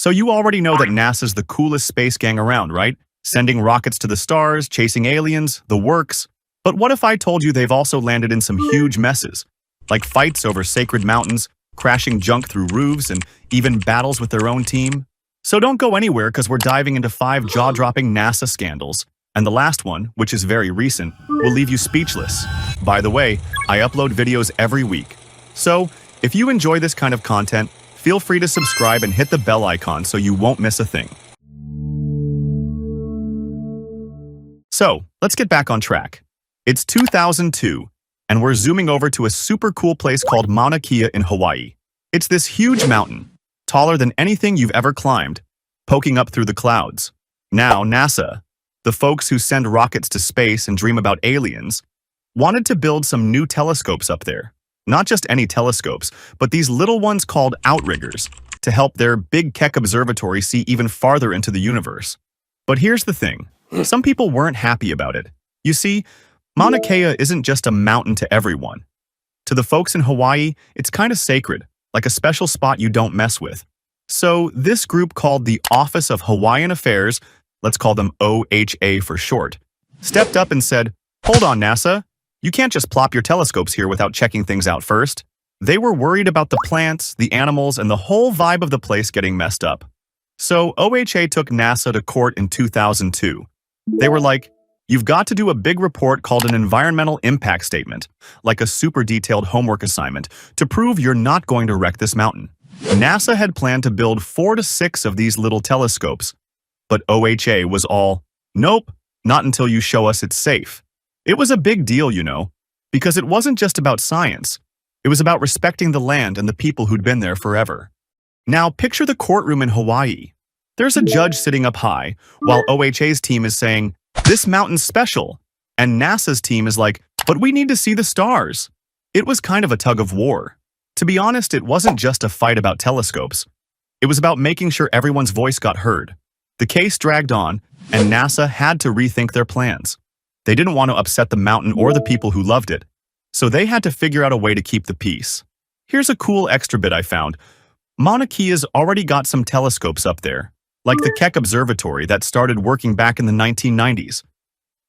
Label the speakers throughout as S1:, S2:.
S1: So you already know that NASA's the coolest space gang around, right? Sending rockets to the stars, chasing aliens, the works. But what if I told you they've also landed in some huge messes? Like fights over sacred mountains, crashing junk through roofs, and even battles with their own team? So don't go anywhere because we're diving into 5 jaw-dropping NASA scandals. And the last one, which is very recent, will leave you speechless. By the way, I upload videos every week. So, if you enjoy this kind of content, feel free to subscribe and hit the bell icon so you won't miss a thing. So, let's get back on track. It's 2002, and we're zooming over to a super cool place called Mauna Kea in Hawaii. It's this huge mountain, taller than anything you've ever climbed, poking up through the clouds. Now, NASA, the folks who send rockets to space and dream about aliens, wanted to build some new telescopes up there. Not just any telescopes, but these little ones called outriggers, to help their Big Keck observatory see even farther into the universe. But here's the thing. Some people weren't happy about it. You see, Mauna Kea isn't just a mountain to everyone. To the folks in Hawaii, it's kind of sacred, like a special spot you don't mess with. So this group called the Office of Hawaiian Affairs, let's call them OHA for short, stepped up and said, "Hold on, NASA. You can't just plop your telescopes here without checking things out first." They were worried about the plants, the animals, and the whole vibe of the place getting messed up. So OHA took NASA to court in 2002. They were like, "You've got to do a big report called an environmental impact statement, like a super detailed homework assignment, to prove you're not going to wreck this mountain." NASA had planned to build 4 to 6 of these little telescopes, but OHA was all, "Nope, not until you show us it's safe." It was a big deal, you know, because it wasn't just about science. It was about respecting the land and the people who'd been there forever. Now, picture the courtroom in Hawaii. There's a judge sitting up high, while OHA's team is saying, "This mountain's special," and NASA's team is like, "But we need to see the stars." It was kind of a tug of war. To be honest, it wasn't just a fight about telescopes. It was about making sure everyone's voice got heard. The case dragged on, and NASA had to rethink their plans. They didn't want to upset the mountain or the people who loved it, so they had to figure out a way to keep the peace. Here's a cool extra bit I found. Mauna Kea's already got some telescopes up there, like the Keck Observatory that started working back in the 1990s.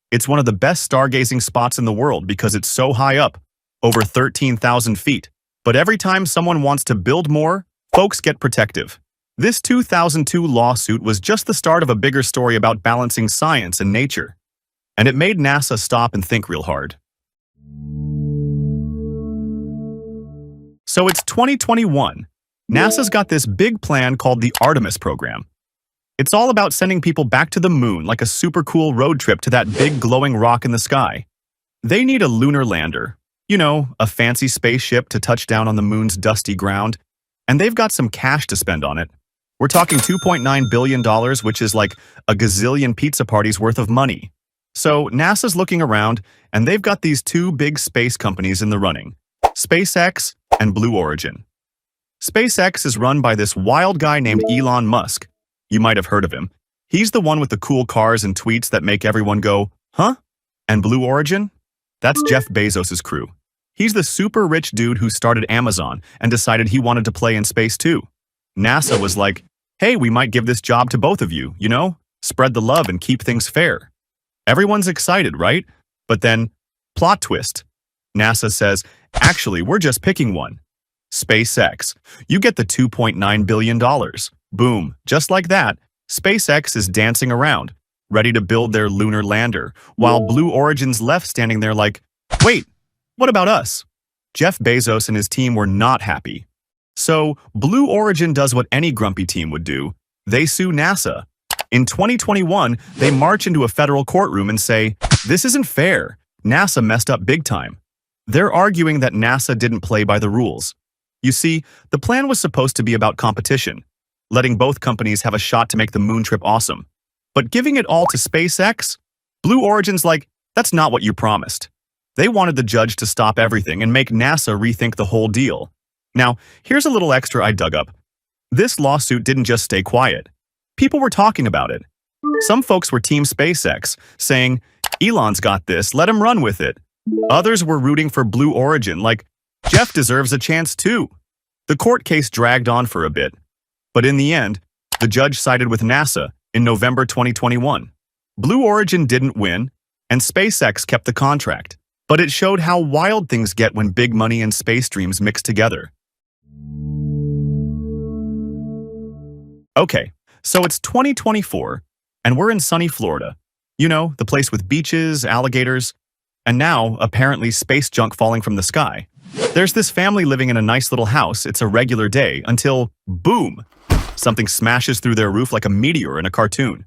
S1: It's one of the best stargazing spots in the world because it's so high up, over 13,000 feet. But every time someone wants to build more, folks get protective. This 2002 lawsuit was just the start of a bigger story about balancing science and nature. And it made NASA stop and think real hard. So it's 2021. NASA's got this big plan called the Artemis program. It's all about sending people back to the moon like a super cool road trip to that big glowing rock in the sky. They need a lunar lander, you know, a fancy spaceship to touch down on the moon's dusty ground, and they've got some cash to spend on it. We're talking $2.9 billion, which is like a gazillion pizza parties worth of money. So NASA's looking around, and they've got these 2 big space companies in the running, SpaceX and Blue Origin. SpaceX is run by this wild guy named Elon Musk. You might have heard of him. He's the one with the cool cars and tweets that make everyone go, "Huh?" And Blue Origin? That's Jeff Bezos' crew. He's the super rich dude who started Amazon and decided he wanted to play in space too. NASA was like, "Hey, we might give this job to both of you, you know? Spread the love and keep things fair." Everyone's excited, right? But then, plot twist. NASA says, "Actually, we're just picking one. SpaceX. You get the $2.9 billion. Boom. Just like that, SpaceX is dancing around, ready to build their lunar lander, while Blue Origin's left standing there like, "Wait, what about us?" Jeff Bezos and his team were not happy. So, Blue Origin does what any grumpy team would do. They sue NASA. In 2021, they march into a federal courtroom and say, "This isn't fair. NASA messed up big time." They're arguing that NASA didn't play by the rules. You see, the plan was supposed to be about competition, letting both companies have a shot to make the moon trip awesome. But giving it all to SpaceX? Blue Origin's like, "That's not what you promised." They wanted the judge to stop everything and make NASA rethink the whole deal. Now, here's a little extra I dug up. This lawsuit didn't just stay quiet. People were talking about it. Some folks were Team SpaceX, saying, "Elon's got this, let him run with it." Others were rooting for Blue Origin, like, "Jeff deserves a chance too." The court case dragged on for a bit, but in the end, The judge sided with NASA in November 2021. Blue Origin didn't win, and SpaceX kept the contract. But it showed how wild things get when big money and space dreams mix together. Okay, so it's 2024, and we're in sunny Florida. You know, the place with beaches, alligators, and now, apparently, space junk falling from the sky. There's this family living in a nice little house. It's a regular day until, boom, something smashes through their roof like a meteor in a cartoon.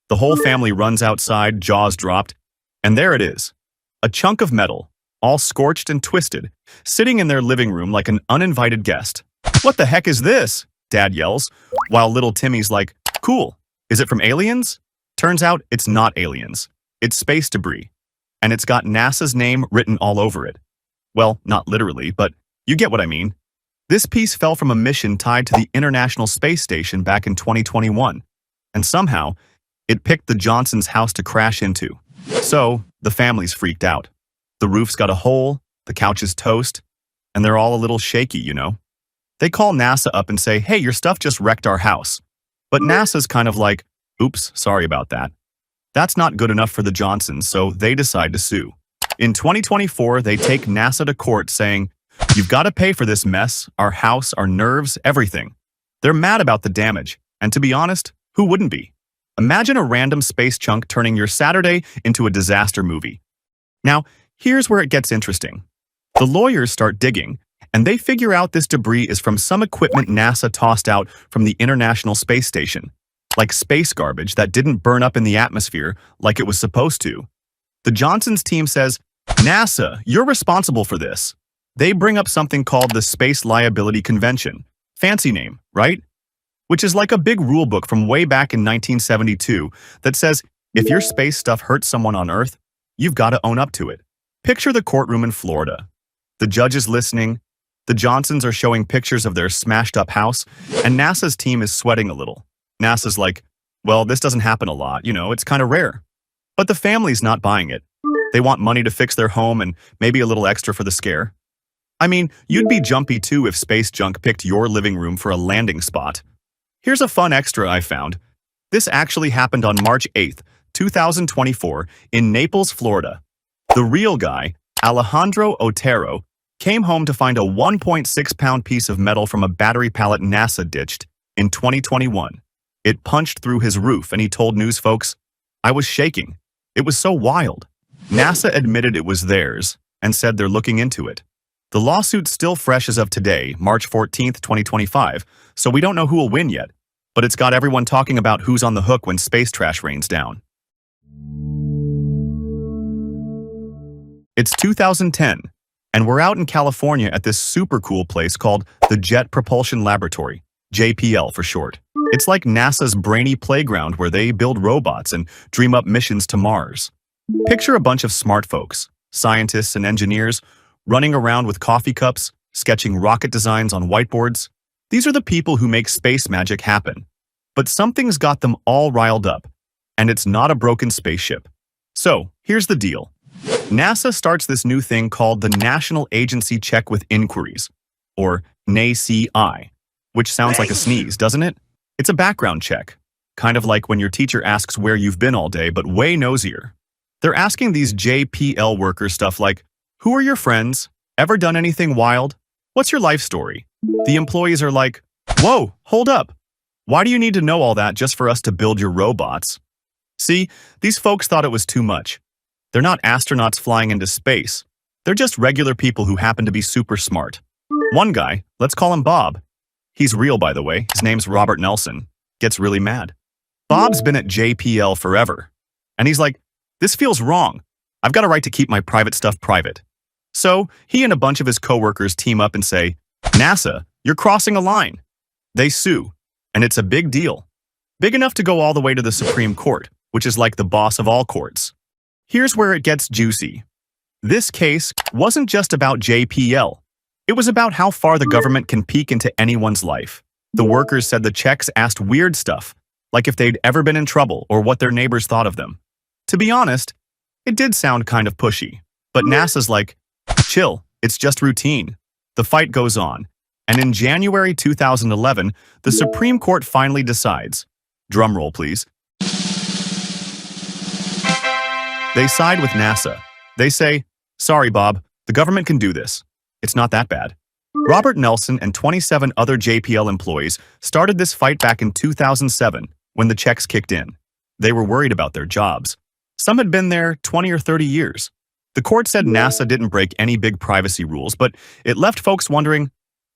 S1: The whole family runs outside, jaws dropped, and there it is. A chunk of metal, all scorched and twisted, sitting in their living room like an uninvited guest. "What the heck is this?" Dad yells, while little Timmy's like, "Cool, is it from aliens?" Turns out it's not aliens. It's space debris, and it's got NASA's name written all over it. Well, not literally, but you get what I mean. This piece fell from a mission tied to the International Space Station back in 2021, and somehow, it picked the Johnsons' house to crash into. So, the family's freaked out. The roof's got a hole, the couch is toast, and they're all a little shaky, you know? They call NASA up and say, "Hey, your stuff just wrecked our house." But NASA's kind of like, "Oops, sorry about that." That's not good enough for the Johnsons, so they decide to sue. In 2024, they take NASA to court saying, "You've got to pay for this mess, our house, our nerves, everything." They're mad about the damage, and to be honest, who wouldn't be? Imagine a random space chunk turning your Saturday into a disaster movie. Now, here's where it gets interesting. The lawyers start digging, and they figure out this debris is from some equipment NASA tossed out from the International Space Station, like space garbage that didn't burn up in the atmosphere like it was supposed to. The Johnsons team says, "NASA, you're responsible for this." They bring up something called the Space Liability Convention. Fancy name, right? Which is like a big rule book from way back in 1972 that says if your space stuff hurts someone on Earth, you've got to own up to it. Picture the courtroom in Florida. The judge is listening, the Johnsons are showing pictures of their smashed up house, and NASA's team is sweating a little. NASA's like, "Well, this doesn't happen a lot, you know, it's kind of rare." But the family's not buying it. They want money to fix their home and maybe a little extra for the scare. I mean, you'd be jumpy too if space junk picked your living room for a landing spot. Here's a fun extra I found. This actually happened on March 8th, 2024, in Naples, Florida. The real guy, Alejandro Otero, came home to find a 1.6-pound piece of metal from a battery pallet NASA ditched in 2021. It punched through his roof, and he told news folks, "I was shaking. It was so wild." NASA admitted it was theirs and said they're looking into it. The lawsuit's still fresh as of today, March 14th, 2025, so we don't know who will win yet, but it's got everyone talking about who's on the hook when space trash rains down. It's 2010, and we're out in California at this super cool place called the Jet Propulsion Laboratory, JPL for short. It's like NASA's brainy playground where they build robots and dream up missions to Mars. Picture a bunch of smart folks, scientists and engineers, running around with coffee cups, sketching rocket designs on whiteboards. These are the people who make space magic happen. But something's got them all riled up, and it's not a broken spaceship. So, here's the deal. NASA starts this new thing called the National Agency Check with Inquiries, or NACI, which sounds like a sneeze, doesn't it? It's a background check, kind of like when your teacher asks where you've been all day, but way nosier. They're asking these JPL workers stuff like, "Who are your friends? Ever done anything wild? What's your life story?" The employees are like, "Whoa, hold up. Why do you need to know all that just for us to build your robots?" See, these folks thought it was too much. They're not astronauts flying into space. They're just regular people who happen to be super smart. One guy, let's call him Bob. He's real, by the way. His name's Robert Nelson. Gets really mad. Bob's been at JPL forever. And he's like, "This feels wrong. I've got a right to keep my private stuff private." So he and a bunch of his coworkers team up and say, "NASA, you're crossing a line." They sue, and it's a big deal. Big enough to go all the way to the Supreme Court, which is like the boss of all courts. Here's where it gets juicy. This case wasn't just about JPL. It was about how far the government can peek into anyone's life. The workers said the checks asked weird stuff, like if they'd ever been in trouble or what their neighbors thought of them. To be honest, it did sound kind of pushy, but NASA's like, "Chill, it's just routine." The fight goes on, And in January 2011, the Supreme Court finally decides. Drumroll, please. They side with NASA. They say, sorry, Bob, the government can do this. It's not that bad. Robert Nelson and 27 other JPL employees started this fight back in 2007 when the checks kicked in. They were worried about their jobs. Some had been there 20 or 30 years. The court said NASA didn't break any big privacy rules, but it left folks wondering,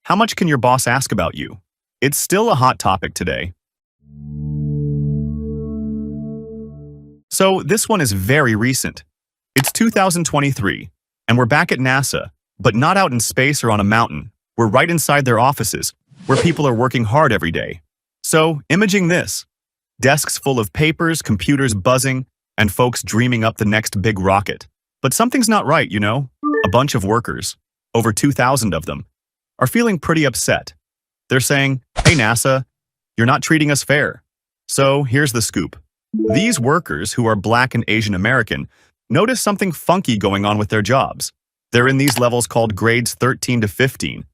S1: how much can your boss ask about you? It's still a hot topic today. So this one is very recent. It's 2023, and we're back at NASA, but not out in space or on a mountain. We're right inside their offices, where people are working hard every day. So, imaging this. Desks full of papers, computers buzzing, and folks dreaming up the next big rocket. But something's not right, you know? A bunch of workers, over 2,000 of them, are feeling pretty upset. They're saying, hey NASA, you're not treating us fair. So, here's the scoop. These workers, who are Black and Asian American, notice something funky going on with their jobs. They're in these levels called grades 13 to 15.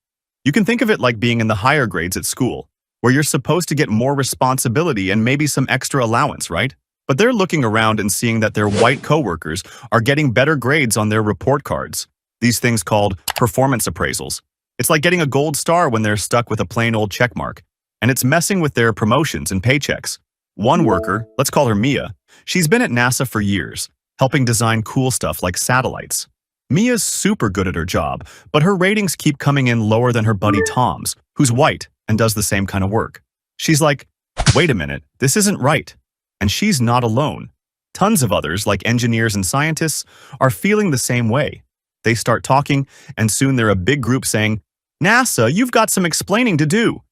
S1: You can think of it like being in the higher grades at school, where you're supposed to get more responsibility and maybe some extra allowance, right? But they're looking around and seeing that their white coworkers are getting better grades on their report cards, these things called performance appraisals. It's like getting a gold star when they're stuck with a plain old check mark, and it's messing with their promotions and paychecks. One worker, let's call her Mia, she's been at NASA for years, helping design cool stuff like satellites. Mia's super good at her job, but her ratings keep coming in lower than her buddy Tom's, who's white and does the same kind of work. She's like, wait a minute, this isn't right. And she's not alone. Tons of others, like engineers and scientists, are feeling the same way. They start talking, and soon they're a big group saying, NASA, you've got some explaining to do.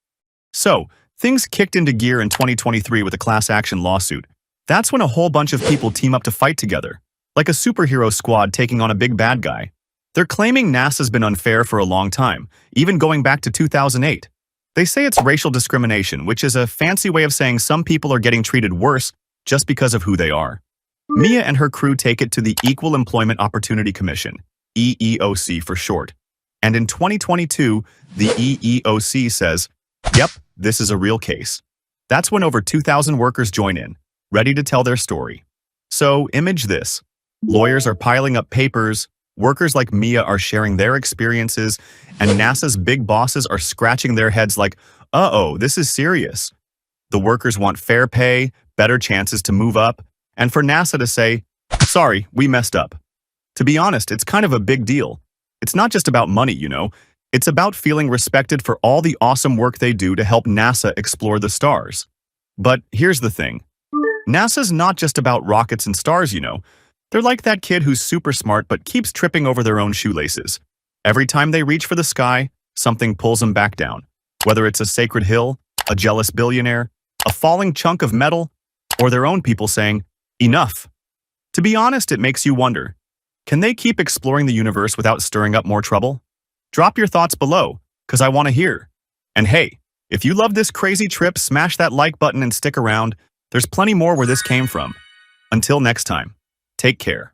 S1: So, things kicked into gear in 2023 with a class action lawsuit. That's when a whole bunch of people team up to fight together, like a superhero squad taking on a big bad guy. They're claiming NASA's been unfair for a long time, even going back to 2008. They say it's racial discrimination, which is a fancy way of saying some people are getting treated worse just because of who they are. Mia and her crew take it to the Equal Employment Opportunity Commission, EEOC for short. And in 2022, the EEOC says, yep, this is a real case. That's when over 2,000 workers join in, ready to tell their story. So, image this. Lawyers are piling up papers, workers like Mia are sharing their experiences, and NASA's big bosses are scratching their heads like, uh-oh, this is serious. The workers want fair pay, better chances to move up, and for NASA to say, sorry, we messed up. To be honest, it's kind of a big deal. It's not just about money, you know. It's about feeling respected for all the awesome work they do to help NASA explore the stars. But here's the thing. NASA's not just about rockets and stars, you know. They're like that kid who's super smart but keeps tripping over their own shoelaces. Every time they reach for the sky, something pulls them back down. Whether it's a sacred hill, a jealous billionaire, a falling chunk of metal, or their own people saying, enough. To be honest, it makes you wonder, can they keep exploring the universe without stirring up more trouble? Drop your thoughts below, because I want to hear. And hey, if you love this crazy trip, smash that like button and stick around. There's plenty more where this came from. Until next time, take care.